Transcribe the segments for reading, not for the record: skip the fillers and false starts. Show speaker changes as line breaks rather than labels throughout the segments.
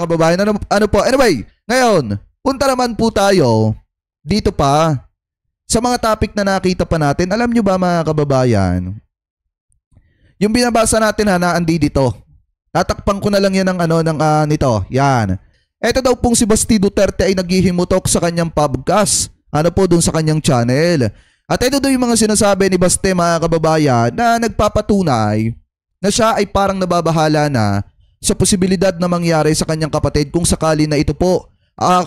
mga kababayan. Ano po? Anyway, ngayon, punta naman po tayo dito pa sa mga topic na nakita pa natin. Alam nyo ba mga kababayan, yung binabasa natin na andi dito. Tatakpan ko na lang yan nito. Yan. Ito daw pong si Basti Duterte ay naghihimutok sa kanyang podcast. Ano po dun sa kanyang channel. At ito daw yung mga sinasabi ni Basti mga kababayan na nagpapatunay na siya ay parang nababahala na sa posibilidad na mangyari sa kanyang kapatid kung sakali na ito po.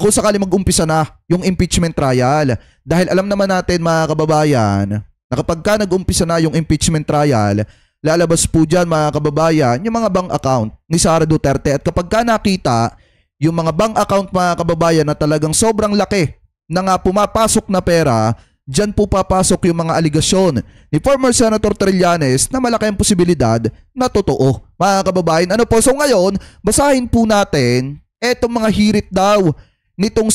Kung sakali mag-umpisa na yung impeachment trial. Dahil alam naman natin mga kababayan na kapag ka nag-umpisa na yung impeachment trial, lalabas po dyan mga kababayan yung mga bank account ni Sara Duterte. At kapag ka nakita yung mga bank account mga kababayan na talagang sobrang laki na nga pumapasok na pera, dyan po papasok yung mga aligasyon ni former Senator Trillanes na malaki ang posibilidad na totoo mga kababayan. Ano po? So ngayon, basahin po natin etong mga hirit daw nitong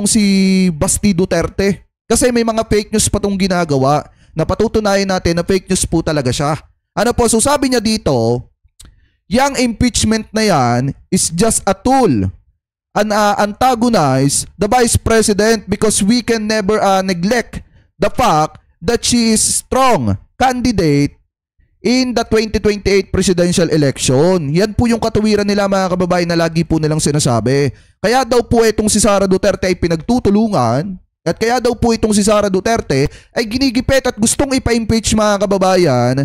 si Basti Duterte. Kasi may mga fake news pa tong ginagawa. Napatutunayan natin na fake news po talaga siya. Ano po, so sabi niya dito, yung impeachment na yan is just a tool and antagonize the Vice President because we can never neglect the fact that she is strong candidate in the 2028 presidential election. Yan po yung katuwiran nila mga kababayan na lagi po nilang sinasabi. Kaya daw po itong si Sara Duterte ay pinagtutulungan. At kaya daw po itong si Sara Duterte ay ginigipit at gustong ipa-impeach mga kababayan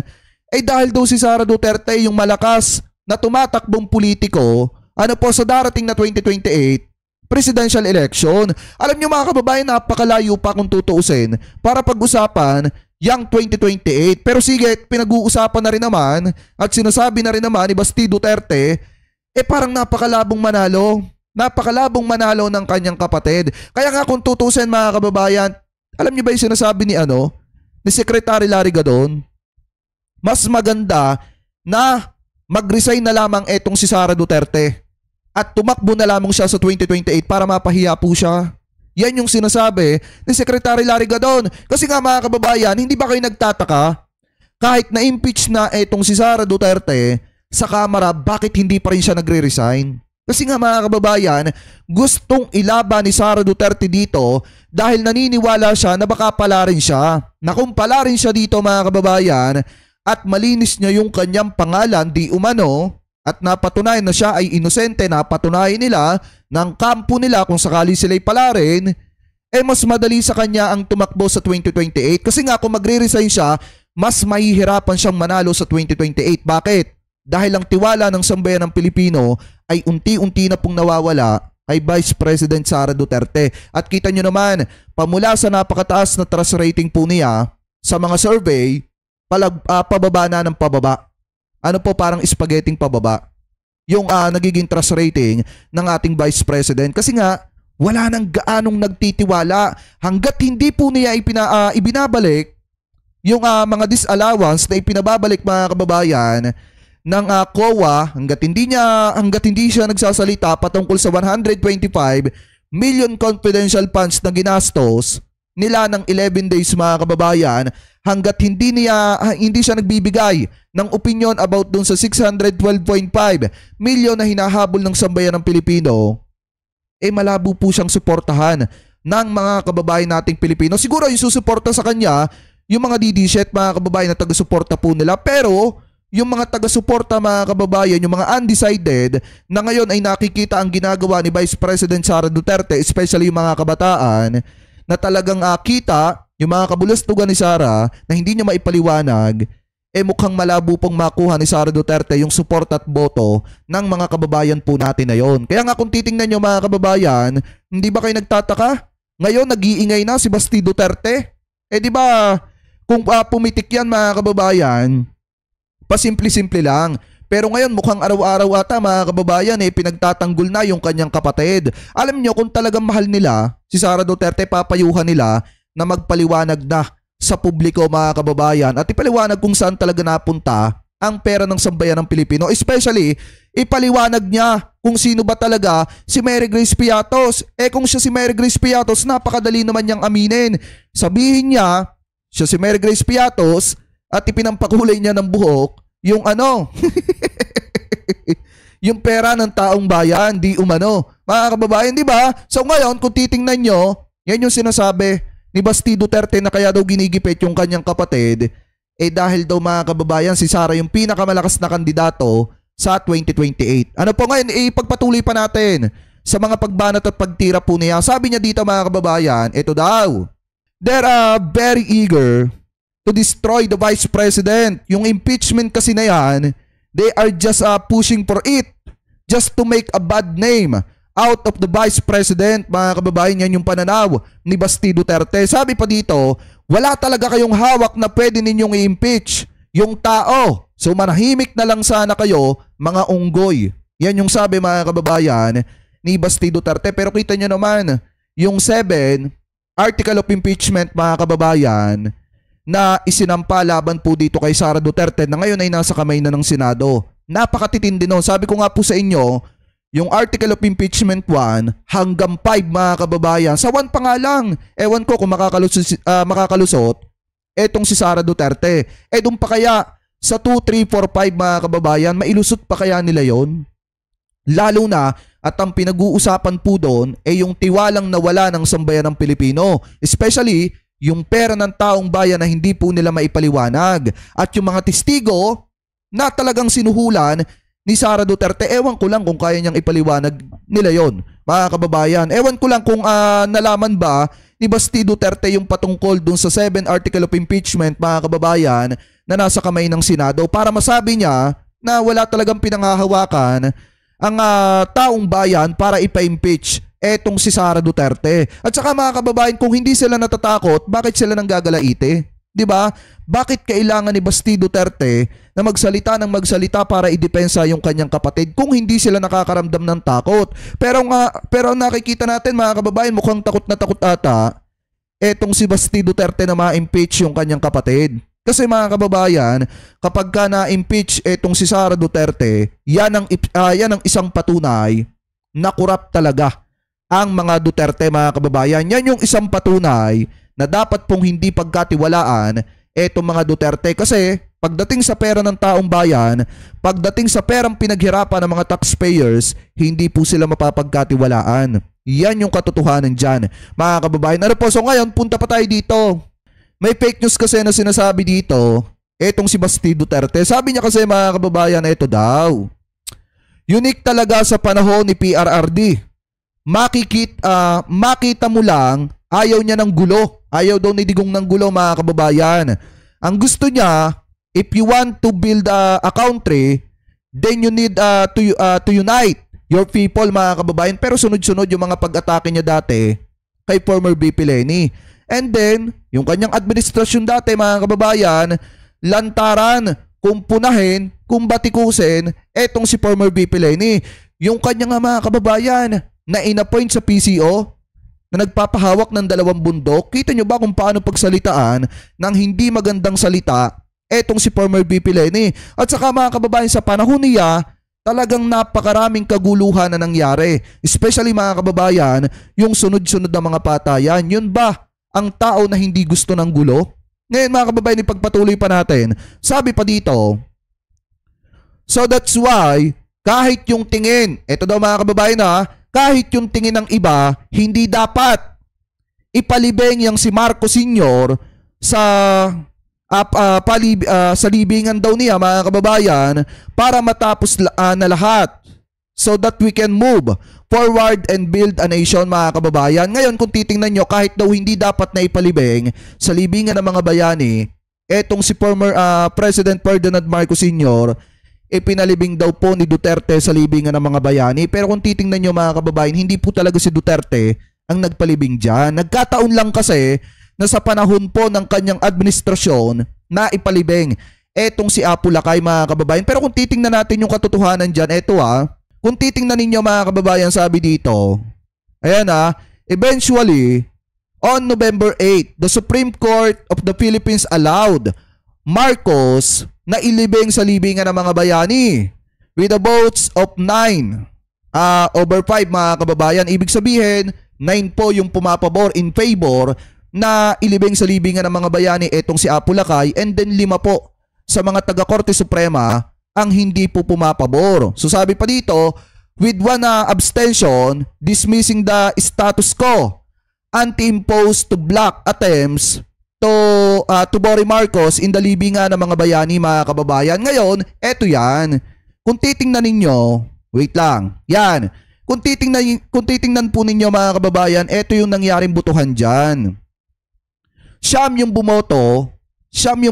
ay dahil daw si Sara Duterte yung malakas na tumatakbong politiko sa darating na 2028 presidential election. Alam nyo mga kababayan, napakalayo pa kung tutuusin para pag-usapan yung 2028. Pero sige, pinag-uusapan na rin naman at sinasabi na rin naman ni Basti Duterte, parang napakalabong manalo. Napakalabong manalo ng kanyang kapatid. Kaya nga kung tutusin mga kababayan, alam niyo ba yung sinasabi ni Secretary Larry Gadon? Mas maganda na mag-resign na lamang etong si Sara Duterte at tumakbo na lamang siya sa 2028 para mapahiya po siya. Yan yung sinasabi ni Secretary Larry Gadon. Kasi nga mga kababayan, hindi ba kayo nagtataka kahit na-impeach na etong si Sara Duterte sa Kamara, bakit hindi pa rin siya nagre-resign? Kasi nga mga kababayan, gustong ilaban ni Sara Duterte dito dahil naniniwala siya na baka pala rin siya. Na kung pala rin siya dito mga kababayan at malinis niya yung kanyang pangalan di umano at napatunayan na siya ay inosente, napatunayan nila ng kampo nila kung sakali sila'y pala rin, mas madali sa kanya ang tumakbo sa 2028. Kasi nga kung magre-resign siya, mas mahihirapan siyang manalo sa 2028. Bakit? Dahil ang tiwala ng sambayan ng Pilipino ay unti-unti na pong nawawala kay Vice President Sara Duterte. At kita nyo naman, pamula sa napakataas na trust rating po niya sa mga survey, pababa na ng pababa. Parang spaghetting pababa yung nagiging trust rating ng ating Vice President. Kasi nga, wala nang gaanong nagtitiwala hanggat hindi po niya ibinabalik yung mga disallowance na ipinababalik mga kababayan ng COA hanggat hindi siya nagsasalita patungkol sa 125 million confidential funds na ginastos nila ng 11 days mga kababayan, hanggat hindi siya nagbibigay ng opinion about dun sa 612.5 million na hinahabol ng sambayan ng Pilipino, malabo po siyang suportahan ng mga kababayan nating Pilipino. Siguro yung susuporta sa kanya yung mga DD-Shet mga kababayan na taga-suporta po nila, pero yung mga taga-suporta mga kababayan, yung mga undecided na ngayon ay nakikita ang ginagawa ni Vice President Sara Duterte, especially yung mga kabataan na talagang kita yung mga kabulastugan ni Sara na hindi niya maipaliwanag, mukhang malabo pong makuha ni Sara Duterte yung support at boto ng mga kababayan po natin na yon. Kaya nga kung titingnan nyo mga kababayan, hindi ba kayo nagtataka? Ngayon nag-iingay na si Basti Duterte. Di ba kung pumitik yan mga kababayan, pasimple-simple lang. Pero ngayon mukhang araw-araw ata mga kababayan pinagtatanggol na yung kanyang kapatid. Alam nyo kung talagang mahal nila si Sara Duterte, papayuhan nila na magpaliwanag na sa publiko mga kababayan at ipaliwanag kung saan talaga napunta ang pera ng sambayan ng Pilipino. Especially ipaliwanag niya kung sino ba talaga si Mary Grace Piatos. Kung siya si Mary Grace Piatos, napakadali naman niyang aminin. Sabihin niya siya si Mary Grace Piatos at ipinampakulay niya ng buhok yung yung pera ng taong bayan, di umano. Mga kababayan, di ba? So ngayon, kung titingnan nyo, yan yung sinasabi ni Basti Duterte na kaya daw ginigipit yung kanyang kapatid, dahil daw mga kababayan, si Sara yung pinakamalakas na kandidato sa 2028. Ano po ngayon, ipagpatuloy pa natin sa mga pagbanat at pagtira po niya. Sabi niya dito mga kababayan, ito daw, they're very eager to destroy the Vice President. Yung impeachment kasi na yan, they are just pushing for it just to make a bad name out of the Vice President. Mga kababayan, yan yung pananaw ni Basti Duterte. Sabi pa dito, wala talaga kayong hawak na pwede ninyong i-impeach yung tao. So manahimik na lang sana kayo, mga unggoy. Yan yung sabi mga kababayan ni Basti Duterte. Pero kita nyo naman, yung 7 article of impeachment mga kababayan na isinampa laban po dito kay Sara Duterte na ngayon ay nasa kamay na ng Senado. Napakatitindi nun. Sabi ko nga po sa inyo, yung article of impeachment 1 hanggang 5 mga kababayan. Sa 1 pa nga lang. Ewan ko kung makakalusot etong si Sara Duterte. Doon pa kaya sa 2, 3, 4, 5 mga kababayan, mailusot pa kaya nila yon? Lalo na at ang pinag-uusapan po doon ay yung tiwalang nawala ng sambayan ng Pilipino. Especially yung pera ng taong bayan na hindi po nila maipaliwanag. At yung mga testigo na talagang sinuhulan ni Sara Duterte, ewan ko lang kung kaya niyang ipaliwanag nila yon, mga kababayan. Ewan ko lang kung nalaman ba ni Basti Duterte yung patungkol dun sa 7 article of impeachment, mga kababayan, na nasa kamay ng Senado para masabi niya na wala talagang pinanghahawakan ang taong bayan para ipa-impeach etong si Sara Duterte. At saka mga kababayan, kung hindi sila natatakot, bakit sila nang gagalaite? 'Di ba? Bakit kailangan ni Basti Duterte na magsalita ng magsalita para idepensa yung kanyang kapatid kung hindi sila nakakaramdam ng takot? Pero nakikita natin mga kababayan, mukhang takot na takot ata etong si Basti Duterte na ma-impeach yung kanyang kapatid. Kasi mga kababayan, kapag ka na-impeach etong si Sara Duterte, yan ang isang patunay na korap talaga ang mga Duterte, mga kababayan. Yan yung isang patunay na dapat pong hindi pagkatiwalaan etong mga Duterte. Kasi pagdating sa pera ng taong bayan, pagdating sa perang pinaghirapan ng mga taxpayers, hindi po sila mapapagkatiwalaan. Yan yung katotohanan dyan, mga kababayan. Ano po, so ngayon, punta pa tayo dito. May fake news kasi na sinasabi dito, etong si Basti Duterte. Sabi niya kasi mga kababayan, ito daw, unique talaga sa panahon ni PRRD. Makita mo lang, ayaw niya ng gulo. Ayaw daw ni Digong ng gulo, mga kababayan. Ang gusto niya, if you want to build a country, then you need to unite your people, mga kababayan. Pero sunod-sunod yung mga pag-atake niya dati kay former VP Leni. And then, yung kanyang administrasyon dati, mga kababayan, lantaran, kung punahin, kung batikusin, etong si former VP Leni. Yung kanyang mga kababayan na inappoint sa PCO, na nagpapahawak ng 2 bundok, kita nyo ba kung paano pagsalitaan ng hindi magandang salita etong si former VP Leni? At saka mga kababayan, sa panahon niya, talagang napakaraming kaguluhan na nangyari. Especially mga kababayan, yung sunod-sunod na mga patayan. Yun ba ang tao na hindi gusto ng gulo? Ngayon mga kababayan, ipagpatuloy pa natin. Sabi pa dito, so that's why, kahit yung tingin, ito daw mga kababayan kahit yung tingin ng iba, hindi dapat ipalibing yung si Marcos Sr. sa libingan daw niya, mga kababayan, para matapos na lahat. So that we can move forward and build a nation, mga kababayan. Ngayon, kung titingnan nyo, kahit daw hindi dapat na ipalibing sa libingan ng mga bayani, etong si former President Ferdinand Marcos Sr., pinalibing daw po ni Duterte sa libingan ng mga bayani. Pero kung titingnan nyo, mga kababayan, hindi po talaga si Duterte ang nagpalibing dyan. Nagkataon lang kasi na sa panahon po ng kanyang administrasyon na ipalibing etong si Apo Lakay, mga kababayan. Pero kung titingnan natin yung katotohanan dyan, eto kung titingnan ninyo, mga kababayan, sabi dito, ayan eventually, on November 8, the Supreme Court of the Philippines allowed Marcos na ilibing sa libingan ng mga bayani with the votes of 9 over 5, mga kababayan. Ibig sabihin, 9 po yung pumapabor in favor na ilibing sa libingan ng mga bayani etong si Apo Lakay, and then 5 po sa mga taga-Korte Suprema ang hindi po pumapabor. So sabi pa dito, with one abstention, dismissing the status quo, anti-imposed to block attempts to Bongbong Marcos in the libingan ng mga bayani, mga kababayan. Ngayon, eto yan. Kung titingnan ninyo, wait lang, yan. Kung titingnan po ninyo, mga kababayan, eto yung nangyaring butuhan dyan. Siyam yung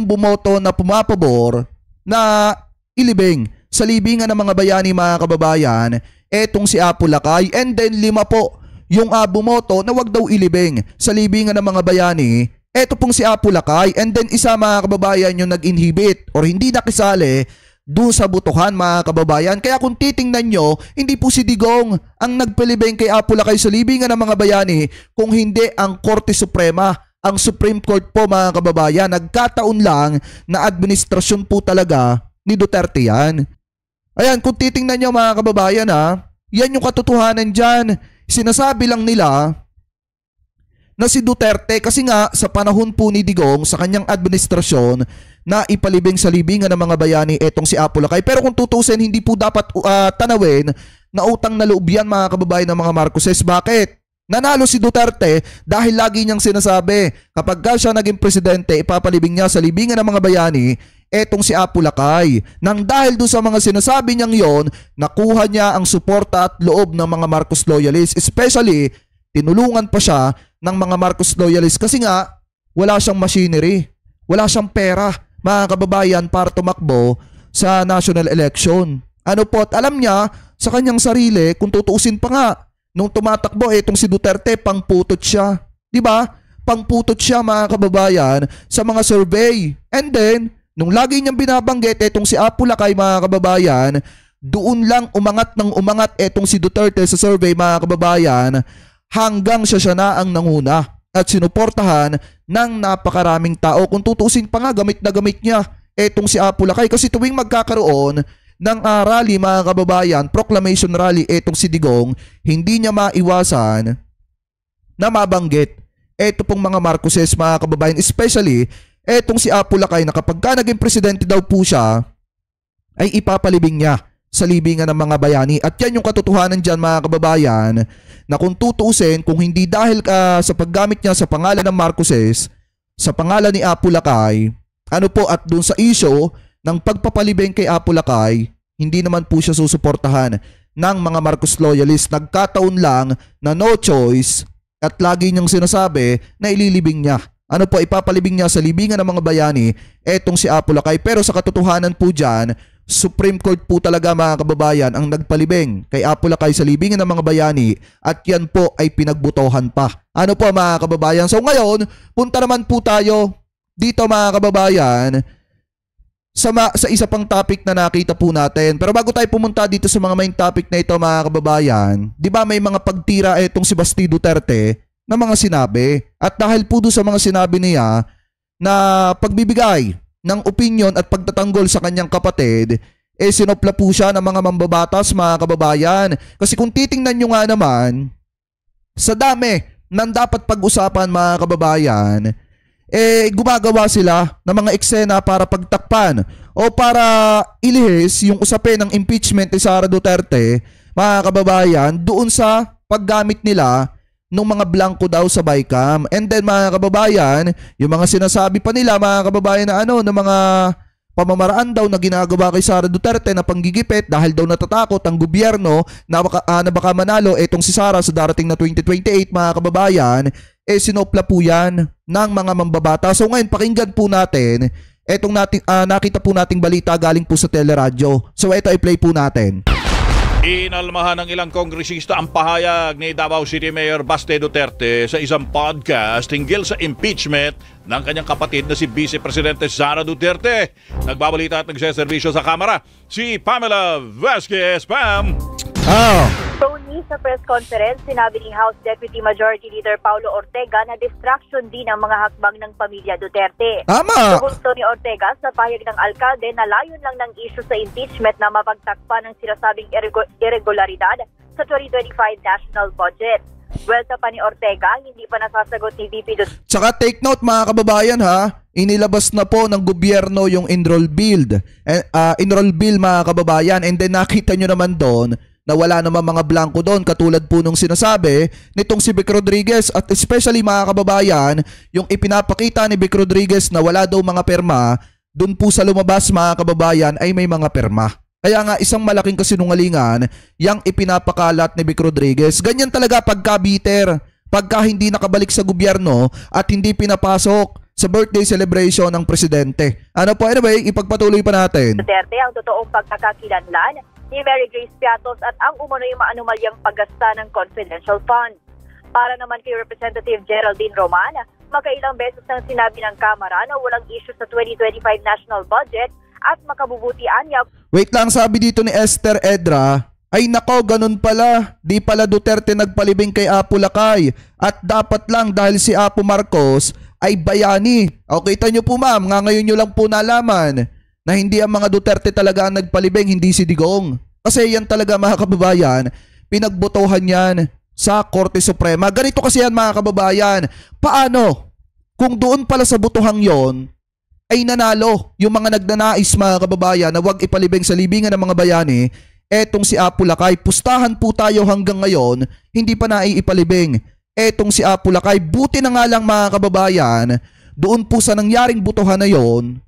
bumoto na pumapabor na ilibing sa libingan ng mga bayani, mga kababayan, etong si Apo Lakay. And then 5 po yung bumoto na wag daw ilibing sa libingan ng mga bayani, eto pong si Apo Lakay. And then isa, mga kababayan, yung nag-inhibit or hindi nakisali doon sa butuhan, mga kababayan. Kaya kung titingnan nyo, hindi po si Digong ang nagpalibing kay Apo Lakay sa libingan ng mga bayani, kung hindi ang Korte Suprema, ang Supreme Court po, mga kababayan. Nagkataon lang na administrasyon po talaga ni Duterte yan. Ayan, kung titingnan nyo, mga kababayan, yan yung katotohanan dyan. Sinasabi lang nila na si Duterte, kasi nga sa panahon po ni Digong, sa kanyang administrasyon, na ipalibing sa libingan ng mga bayani etong si Apo Lakay. Pero kung tutusin, hindi po dapat tanawin na utang na loob yan, mga kababayan, ng mga Marcoses. Bakit? Nanalo si Duterte dahil lagi niyang sinasabi, kapag siya naging presidente, ipapalibing niya sa libingan ng mga bayani etong si Apo Lakay. Nang dahil doon sa mga sinasabi niyang yon, nakuha niya ang suporta at loob ng mga Marcos loyalists. Especially, tinulungan pa siya ng mga Marcos loyalists kasi nga wala siyang machinery, wala siyang pera, mga kababayan, para tumakbo sa national election. Ano po, at alam niya sa kanyang sarili, kung tutuusin pa nga, nung tumatakbo etong si Duterte, pangputot siya. 'Di ba? Pangputot siya, mga kababayan, sa mga survey. And then, nung lagi niyang binabanggit etong si Apo Lakay, mga kababayan, doon lang umangat ng umangat etong si Duterte sa survey, mga kababayan, hanggang siya na ang nanguna at sinuportahan ng napakaraming tao. Kung tutusin pa nga, gamit na gamit niya etong si Apo Lakay, kasi tuwing magkakaroon ng rally, mga kababayan, proclamation rally etong si Digong, hindi niya maiwasan na mabanggit eto pong mga Marcoses, mga kababayan, especially etong si Apo Lakay, na kapag naging presidente daw po siya, ay ipapalibing niya sa libingan ng mga bayani. At yan yung katotohanan dyan, mga kababayan, na kung tutuusin, kung hindi dahil sa paggamit niya sa pangalan ng Marcoses, sa pangalan ni Apo Lakay, ano po, at dun sa issue ng pagpapalibing kay Apo Lakay, hindi naman po siya susuportahan ng mga Marcos loyalists. Nagkataon lang na no choice at lagi niyang sinasabi na ililibing niya. Ano po, ipapalibing niya sa libingan ng mga bayani etong si Apo Lakay. Pero sa katotohanan po dyan, Supreme Court po talaga, mga kababayan, ang nagpalibing kay Apo Lakay sa libingan ng mga bayani, at yan po ay pinagbutohan pa. Ano po, mga kababayan? So ngayon, punta naman po tayo dito, mga kababayan, sa isa pang topic na nakita po natin. Pero bago tayo pumunta dito sa mga main topic na ito, mga kababayan, di ba may mga pagtira etong si Basti Duterte na mga sinabi? At dahil po doon sa mga sinabi niya na pagbibigay ng opinion at pagtatanggol sa kanyang kapatid, sinopla po siya ng mga mambabatas, mga kababayan. Kasi kung titingnan nyo nga naman, sa dami ng dapat pag-usapan, mga kababayan, gumagawa sila ng mga eksena para pagtakpan o para ilihis yung usapin ng impeachment ni Sara Duterte, mga kababayan, doon sa paggamit nila nung mga blanco daw sa BICAM. And then, mga kababayan, yung mga sinasabi pa nila, mga kababayan, na ng mga pamamaraan daw na ginagawa kay Sara Duterte na panggigipit dahil daw natatakot ang gobyerno na baka manalo etong si Sara sa darating na 2028, mga kababayan, sinopla po yan ng mga mambabata. So ngayon, pakinggan po natin etong nakita po nating balita galing po sa teleradyo. So ito, i-play po natin.
Inalmahan ng ilang kongresista ang pahayag ni Davao City Mayor Baste Duterte sa isang podcast hinggil sa impeachment ng kanyang kapatid na si Vice Presidente Sara Duterte. Nagbabalita at nagseservisyo sa kamera si Pamela Vasquez. Pam!
Tony, sa press conference, sinabi ni House Deputy Majority Leader Paulo Ortega na distraction din ang mga hakbang ng pamilya Duterte.
Tama!
Gusto ni Ortega sa pahayag ng alkalde na layon lang ng issue sa impeachment na mapagtakpan ng sinasabing irregularidad sa 2025 national budget. Welta pa ni Ortega, hindi pa nasasagot ni VP Duterte.
Tsaka take note, mga kababayan, ha, inilabas na po ng gobyerno yung enroll bill. Enroll bill mga kababayan, and then nakita nyo naman doon na wala naman mga blanco doon katulad po nung sinasabi nitong si Vic Rodriguez, at especially mga kababayan, yung ipinapakita ni Vic Rodriguez na wala daw mga perma, doon po sa lumabas mga kababayan ay may mga perma. Kaya nga isang malaking kasinungalingan yang ipinapakalat ni Vic Rodriguez. Ganyan talaga pagka-bitter, pagka hindi nakabalik sa gobyerno at hindi pinapasok sa birthday celebration ng presidente. Ano po, anyway, ipagpatuloy pa natin.
Duterte ang totoong pagkakakilanlan ni Mary Grace Piatos at ang umunoy maanumalyang paggasta ng confidential funds. Para naman kay Representative Geraldine Roman, magkailang beses nang sinabi ng Kamara na walang issue sa 2025 national budget at makabubutian niya.
Wait lang, sabi dito ni Esther Edra, ay nako, ganun pala. Di pala Duterte nagpalibing kay Apo Lakay. At dapat lang dahil si Apo Marcos ay bayani. O kita nyo po ma'am, nga ngayon nyo lang po nalaman na hindi ang mga Duterte talaga ang nagpalibing, hindi si Digong. Kasi yan talaga mga kababayan, pinagbotohan yan sa Korte Suprema. Ganito kasi yan mga kababayan. Paano? Kung doon pala sa botohang yon ay nanalo yung mga nagnanais mga kababayan na wag ipalibing sa libingan ng mga bayani, etong si Apo Lakay, pustahan po tayo hanggang ngayon, hindi pa naiipalibing. Etong si Apo Lakay, buti na nga lang mga kababayan, doon po sa nangyaring botohan na yon,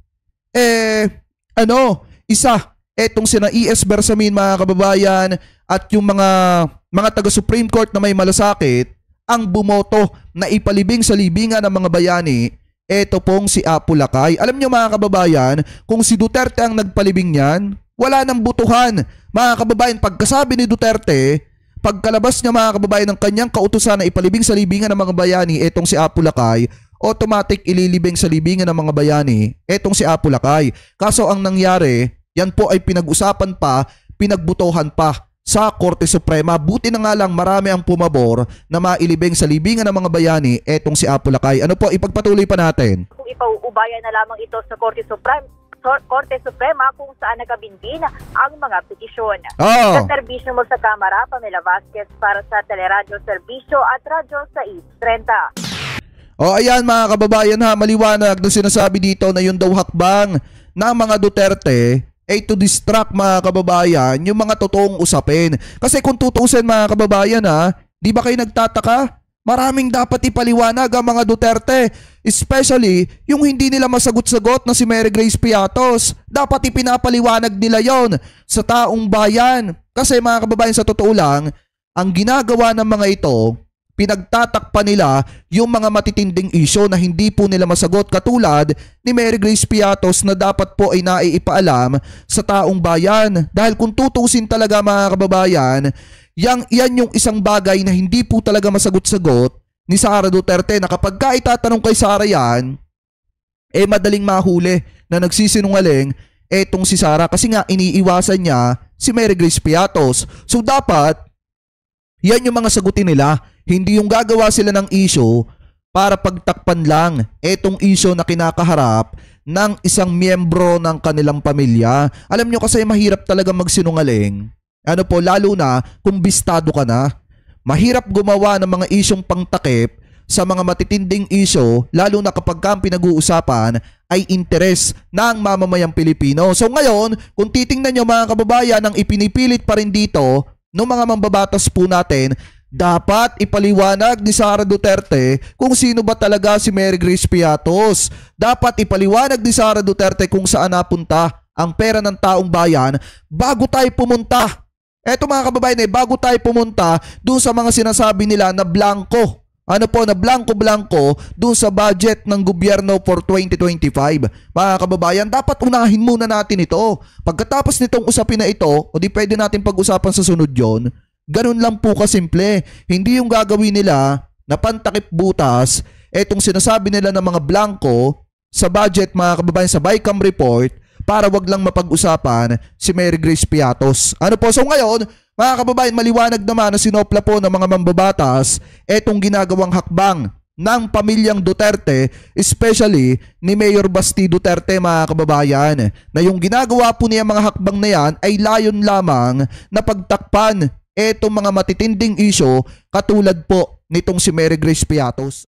etong sina E.S. Bersamin mga kababayan at yung mga taga Supreme Court na may malasakit, ang bumoto na ipalibing sa libingan ng mga bayani, eto pong si Apo Lakay. Alam nyo mga kababayan, kung si Duterte ang nagpalibing niyan, wala nang butuhan. Mga kababayan, pagkasabi ni Duterte, pagkalabas niya mga kababayan ng kanyang kautusan na ipalibing sa libingan ng mga bayani, etong si Apo Lakay, automatic ililibing sa libingan ng mga bayani, etong si Apo Lakay. Kaso ang nangyari, yan po ay pinag-usapan pa, pinagbutuhan pa sa Korte Suprema. Buti na nga lang marami ang pumabor na mailibing sa libingan ng mga bayani etong si Apo Lakay. Ano po, ipagpatuloy pa natin.
Kung ipauubayan na lamang ito sa Korte Suprema kung saan nakabinbin ang mga petisyon. Sa serbisyo mo sa Kamara, Pamela Vasquez para sa Teleradyo Serbisyo at Radyo 630.
Ayan mga kababayan ha, maliwanag na sinasabi dito na yun daw hakbang ng mga Duterte ay to distract mga kababayan yung mga totoong usapin. Kasi kung tutuusin mga kababayan ha, di ba kayo nagtataka? Maraming dapat ipaliwanag ang mga Duterte. Especially yung hindi nila masagot-sagot na si Mary Grace Piatos. Dapat ipinapaliwanag nila yon sa taong bayan. Kasi mga kababayan, sa totoo lang, ang ginagawa ng mga ito, pinagtatakpan nila yung mga matitinding isyo na hindi po nila masagot, katulad ni Mary Grace Piatos na dapat po ay naiipaalam sa taong bayan. Dahil kung tutusin talaga mga kababayan, yan yung isang bagay na hindi po talaga masagot-sagot ni Sara Duterte, na kapag ka itatanong kay Sara yan, madaling mahuli na nagsisinungaling etong si Sara, kasi nga iniiwasan niya si Mary Grace Piatos. So dapat yan yung mga sagutin nila, hindi yung gagawa sila ng issue para pagtakpan lang etong issue na kinakaharap ng isang miyembro ng kanilang pamilya. Alam nyo kasi mahirap talaga magsinungaling. Ano po, lalo na kung bistado ka na. Mahirap gumawa ng mga isyong pangtakip sa mga matitinding issue, lalo na kapag ang pinag-uusapan ay interes ng mamamayang Pilipino. So ngayon, kung titingnan nyo mga kababayan, ang ipinipilit pa rin dito ng mga mambabatas po natin, dapat ipaliwanag ni Sara Duterte kung sino ba talaga si Mary Grace Piatos. Dapat ipaliwanag ni Sara Duterte kung saan napunta ang pera ng taong bayan bago tayo pumunta. Eto mga kababayan, bago tayo pumunta doon sa mga sinasabi nila na blanco. Ano po, na blanco-blanco doon sa budget ng gobyerno for 2025. Mga kababayan, dapat unahin muna natin ito. Pagkatapos nitong usapin na ito, o di pwede natin pag-usapan sa sunod yon. Ganun lang po kasimple. Hindi yung gagawin nila na pantakip butas etong sinasabi nila ng mga blanco sa budget mga kababayan, sa BICAM report, para wag lang mapag-usapan si Mary Grace Piatos. Ano po, so ngayon mga kababayan, maliwanag naman na sinopla po ng mga mambabatas etong ginagawang hakbang ng pamilyang Duterte, especially ni Mayor Basti Duterte mga kababayan, na yung ginagawa po niya mga hakbang na yan ay layon lamang na pagtakpan etong mga matitinding issue katulad po nitong si Mary Grace Piatos.